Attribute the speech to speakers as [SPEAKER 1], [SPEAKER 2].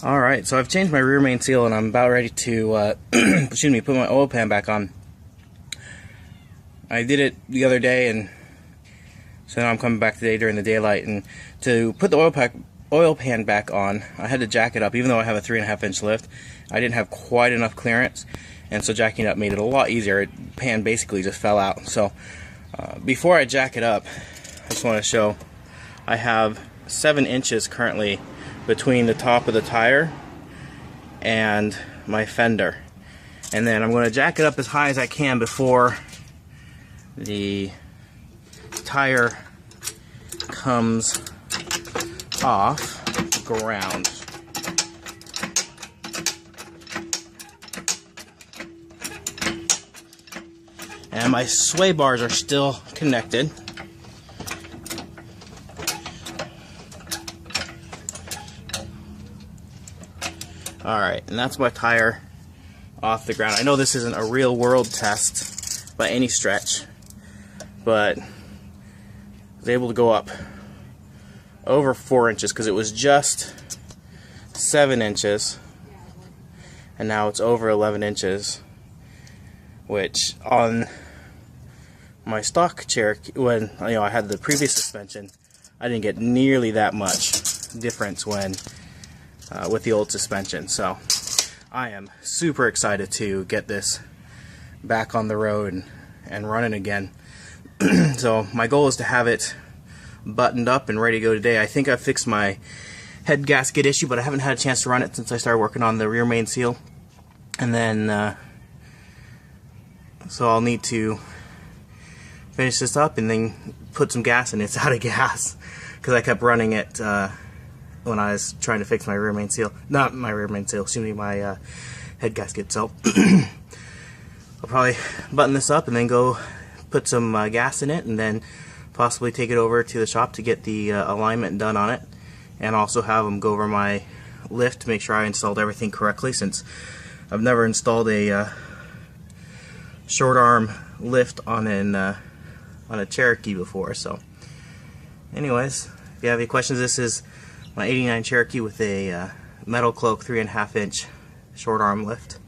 [SPEAKER 1] Alright, so I've changed my rear main seal and I'm about ready to put my oil pan back on. I did it the other day, and so now I'm coming back today during the daylight, and to put the oil pan back on, I had to jack it up. Even though I have a 3.5 inch lift, I didn't have quite enough clearance, and so jacking it up made it a lot easier. The pan basically just fell out. So before I jack it up, I just want to show I have 7 inches currently between the top of the tire and my fender, and then I'm going to jack it up as high as I can before the tire comes off the ground. And my sway bars are still connected. Alright, and that's my tire off the ground. I know this isn't a real world test by any stretch, but I was able to go up over 4 inches because it was just 7 inches, and now it's over 11 inches, which on my stock Cherokee, when I had the previous suspension, I didn't get nearly that much difference when with the old suspension. So I am super excited to get this back on the road and running again. So my goal is to have it buttoned up and ready to go today. I think I've fixed my head gasket issue, but I haven't had a chance to run it since I started working on the rear main seal. And then so I'll need to finish this up and then put some gas in it. It's out of gas because I kept running it when I was trying to fix my rear main seal. Not my rear main seal, excuse me, my head gasket. So I'll probably button this up and then go put some gas in it, and then possibly take it over to the shop to get the alignment done on it, and also have them go over my lift to make sure I installed everything correctly, since I've never installed a short arm lift on a Cherokee before. So anyways, if you have any questions, this is my '89 Cherokee with a metal cloak 3.5 inch short arm lift.